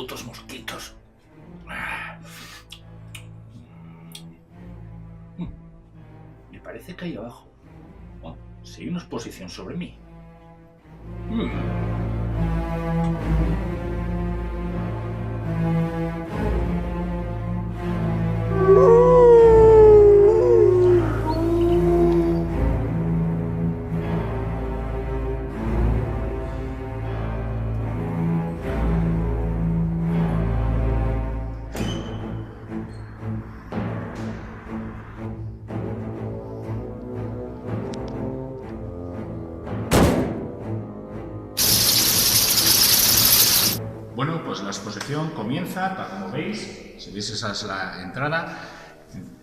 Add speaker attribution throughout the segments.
Speaker 1: putos mosquitos. Me parece que ahí abajo sí hay una exposición sobre mí. Bueno, pues la exposición comienza, tal como veis, si veis esa es la entrada,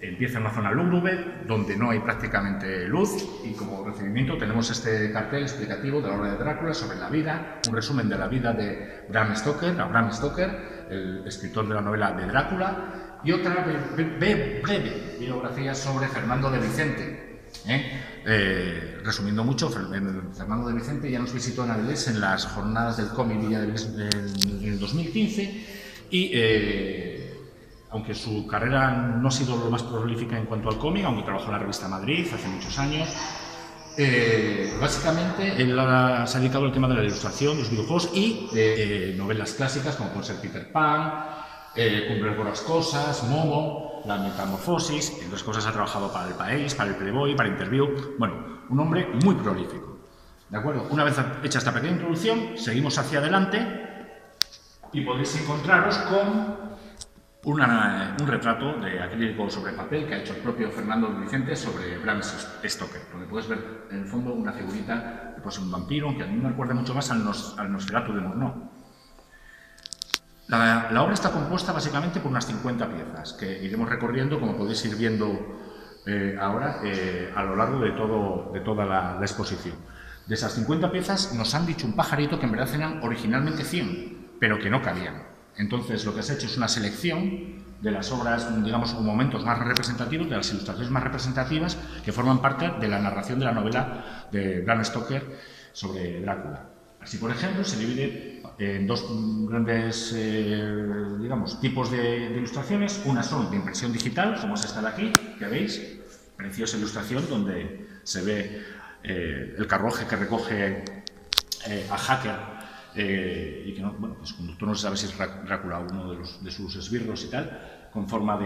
Speaker 1: empieza en una zona lúgubre donde no hay prácticamente luz y como recibimiento tenemos este cartel explicativo de la obra de Drácula sobre la vida, un resumen de la vida de Bram Stoker, el escritor de la novela de Drácula, y otra breve biografía sobre Fernando de Vicente. Resumiendo mucho, Fernando de Vicente ya nos visitó en Avilés en las jornadas del cómic Villa de Avilés en el 2015 y aunque su carrera no ha sido lo más prolífica en cuanto al cómic, aunque trabajó en la revista Madrid hace muchos años, básicamente él se ha dedicado al tema de la ilustración, los videojuegos y novelas clásicas como pueden ser Peter Pan, Cumbres Borrascosas, Momo, La Metamorfosis, entre otras cosas ha trabajado para El País, para El Playboy, para Interview. Bueno, un hombre muy prolífico. ¿De acuerdo? Una vez hecha esta pequeña introducción, seguimos hacia adelante y podéis encontraros con un retrato de acrílico sobre papel que ha hecho el propio Fernando de Vicente sobre Bram Stoker, donde puedes ver en el fondo una figurita de un vampiro, aunque a mí me recuerda mucho más al Nosferatu de Murnau. La obra está compuesta básicamente por unas 50 piezas que iremos recorriendo, como podéis ir viendo ahora, a lo largo de toda la exposición. De esas 50 piezas nos han dicho un pajarito que en verdad eran originalmente 100, pero que no cabían. Entonces lo que se ha hecho es una selección de las obras, digamos, o momentos más representativos, de las ilustraciones más representativas que forman parte de la narración de la novela de Bram Stoker sobre Drácula. Así, por ejemplo, se divide en dos grandes digamos, tipos de ilustraciones. Una son de impresión digital, como es esta de aquí, que veis, preciosa ilustración donde se ve el carruaje que recoge a Hacker y que no, bueno, pues el conductor no se sabe si es Drácula o uno de sus esbirros y tal, con forma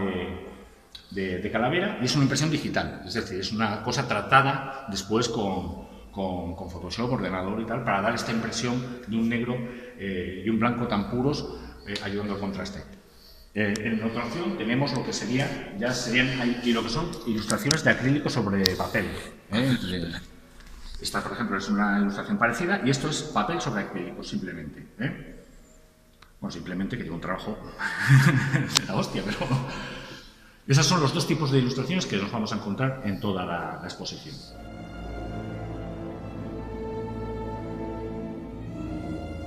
Speaker 1: de calavera, y es una impresión digital, es decir, es una cosa tratada después con Photoshop, ordenador y tal, para dar esta impresión de un negro y un blanco tan puros, ayudando al contraste. En otra opción tenemos lo que serían lo que son ilustraciones de acrílico sobre papel. Esta, por ejemplo, es una ilustración parecida y esto es papel sobre acrílico, simplemente. Bueno, simplemente que lleva un trabajo de la hostia, pero esos son los dos tipos de ilustraciones que nos vamos a encontrar en toda la exposición.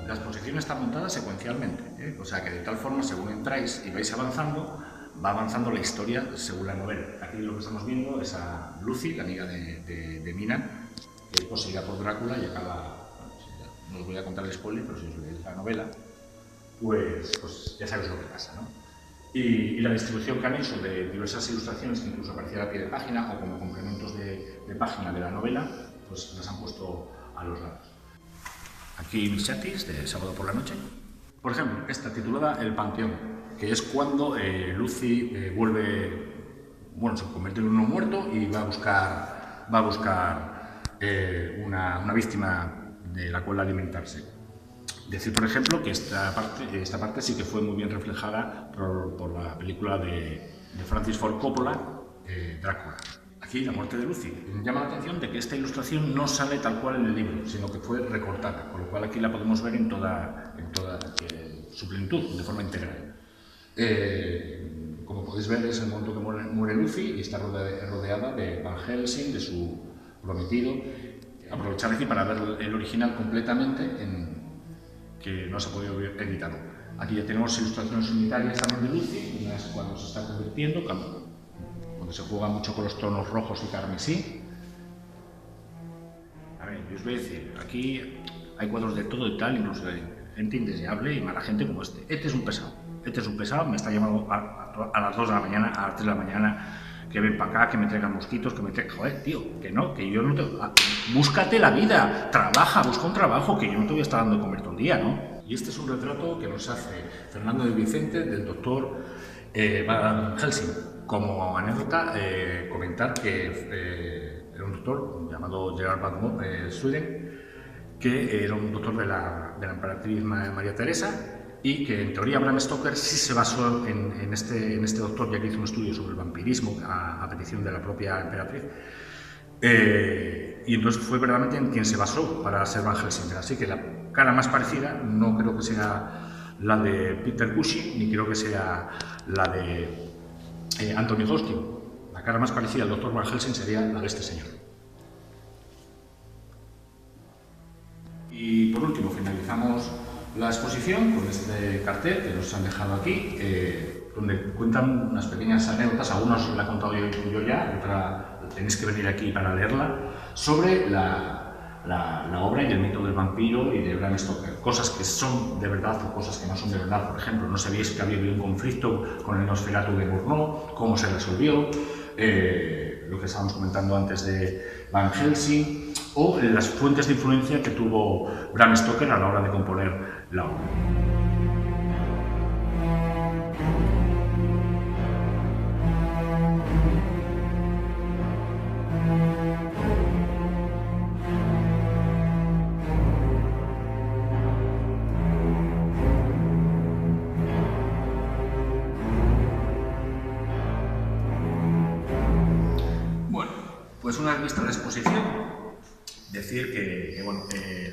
Speaker 1: La exposición está montada secuencialmente, o sea que de tal forma, según entráis y vais avanzando, va avanzando la historia según la novela. Aquí lo que estamos viendo es a Lucy, la amiga de Mina, que es poseída por Drácula y acaba, no os voy a contar el spoiler, pero si os leéis la novela, pues ya sabéis lo que pasa, ¿no? Y la distribución que han hecho de diversas ilustraciones que incluso aparecían a pie de página o como complementos de página de la novela, pues las han puesto a los lados. Aquí mis chatis de sábado por la noche. Por ejemplo, esta titulada El Panteón, que es cuando Lucy se convierte en un no muerto y va a buscar una víctima de la cual alimentarse. Decir, por ejemplo, que esta parte sí que fue muy bien reflejada por la película de Francis Ford Coppola, Drácula. Aquí, la muerte de Lucy. Me llama la atención de que esta ilustración no sale tal cual en el libro, sino que fue recortada, con lo cual aquí la podemos ver en toda su plenitud, de forma integral. Como podéis ver, es el momento que muere Lucy y está rodeada de Van Helsing, de su prometido. Aprovechar aquí para ver el original completamente, que no se ha podido ver editado. Aquí ya tenemos ilustraciones unitarias también de Lucy, una es cuando se está convirtiendo, cuando se juega mucho con los tonos rojos y carmesí. A ver, yo os voy a decir, aquí hay cuadros de todo y tal, incluso gente indeseable y mala gente como este. Este es un pesado, me está llamando a las 2 de la mañana, a las 3 de la mañana, que ven para acá, que me traigan mosquitos, que me traigan... Joder, tío, que no, que yo no te... Búscate la vida, trabaja, busca un trabajo, que yo no te voy a estar dando de comer todo el día, ¿no? Y este es un retrato que nos hace Fernando de Vicente del doctor Van Helsing. Como anécdota, comentar que era un doctor llamado Gerard Van Sweden, que era un doctor de la emperatriz María Teresa, y que en teoría Bram Stoker sí se basó en este doctor, ya que hizo un estudio sobre el vampirismo a petición de la propia emperatriz, y entonces fue verdaderamente en quien se basó para ser Van Helsing. Así que la cara más parecida no creo que sea la de Peter Cushing, ni creo que sea la de Anthony Hosking. La cara más parecida al doctor Van Helsing sería la de este señor. Y por último finalizamos la exposición con este cartel que nos han dejado aquí, donde cuentan unas pequeñas anécdotas, algunos la he contado yo ya, otra tenéis que venir aquí para leerla, sobre la obra y el mito del vampiro y de Bram Stoker. Cosas que son de verdad o cosas que no son de verdad. Por ejemplo, no sabíais que había habido un conflicto con el Nosferatu de Murnau, cómo se resolvió, lo que estábamos comentando antes de Van Helsing, o las fuentes de influencia que tuvo Bram Stoker a la hora de componer la obra. Bueno, pues una vez vista la exposición, decir que bueno,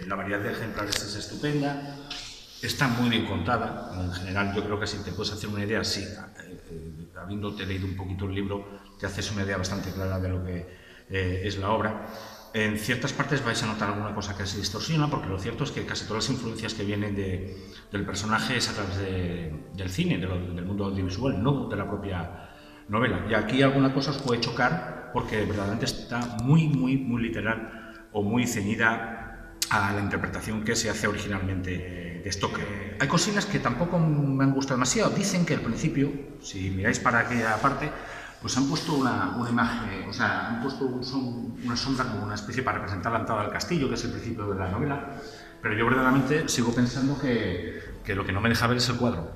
Speaker 1: la variedad de ejemplares es estupenda, está muy bien contada. En general, yo creo que si te puedes hacer una idea, sí, habiéndote leído un poquito el libro, te haces una idea bastante clara de lo que es la obra. En ciertas partes vais a notar alguna cosa que se distorsiona, porque lo cierto es que casi todas las influencias que vienen del personaje es a través del cine, del mundo audiovisual, no de la propia novela. Y aquí alguna cosa os puede chocar, porque verdaderamente está muy literal o muy ceñida a la interpretación que se hace originalmente de Stoker. Hay cosillas que tampoco me han gustado demasiado. Dicen que al principio, si miráis para aquella parte, pues han puesto una imagen, o sea, han puesto una sombra como una especie para representar la entrada al castillo, que es el principio de la novela, pero yo verdaderamente sigo pensando que lo que no me deja ver es el cuadro,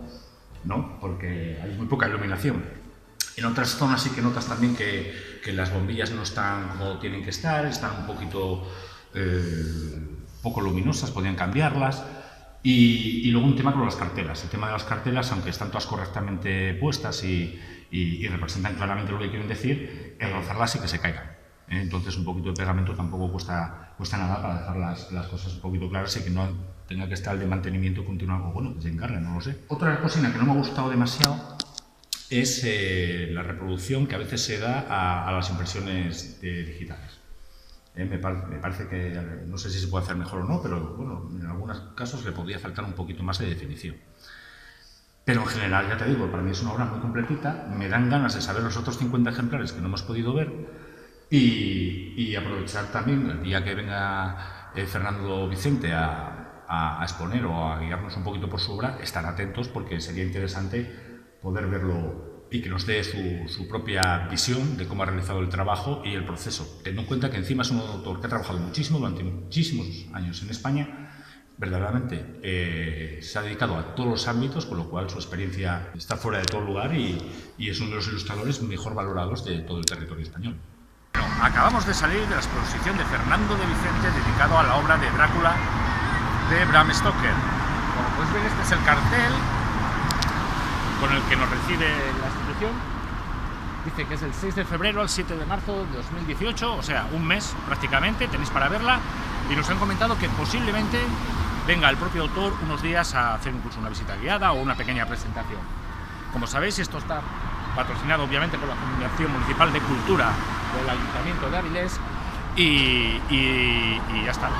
Speaker 1: ¿no? Porque hay muy poca iluminación. En otras zonas sí que notas también que las bombillas no están como tienen que estar, están un poquito poco luminosas, podrían cambiarlas. Y luego un tema con las cartelas. El tema de las cartelas, aunque están todas correctamente puestas y representan claramente lo que quieren decir, el rozarlas y que se caigan. Entonces un poquito de pegamento tampoco cuesta nada para dejar las cosas un poquito claras y que no tenga que estar el de mantenimiento continuo, o bueno, que se encargue, no lo sé. Otra cosina que no me ha gustado demasiado es la reproducción que a veces se da a las impresiones digitales. Me parece que, no sé si se puede hacer mejor o no, pero bueno, en algunos casos le podría faltar un poquito más de definición. Pero en general, ya te digo, para mí es una obra muy completita, me dan ganas de saber los otros 50 ejemplares que no hemos podido ver y aprovechar también el día que venga Fernando Vicente a exponer o a guiarnos un poquito por su obra, estar atentos porque sería interesante poder verlo y que nos dé su propia visión de cómo ha realizado el trabajo y el proceso. Teniendo en cuenta que encima es un autor que ha trabajado muchísimo, durante muchísimos años en España, verdaderamente se ha dedicado a todos los ámbitos, con lo cual su experiencia está fuera de todo lugar y es uno de los ilustradores mejor valorados de todo el territorio español. Bueno, acabamos de salir de la exposición de Fernando de Vicente dedicado a la obra de Drácula de Bram Stoker. Como podéis ver, este es el cartel con el que nos recibe la institución. Dice que es del 6 de febrero al 7 de marzo de 2018, o sea, un mes prácticamente, tenéis para verla, y nos han comentado que posiblemente venga el propio autor unos días a hacer incluso una visita guiada o una pequeña presentación. Como sabéis, esto está patrocinado obviamente por la Fundación Municipal de Cultura del Ayuntamiento de Avilés y ya está.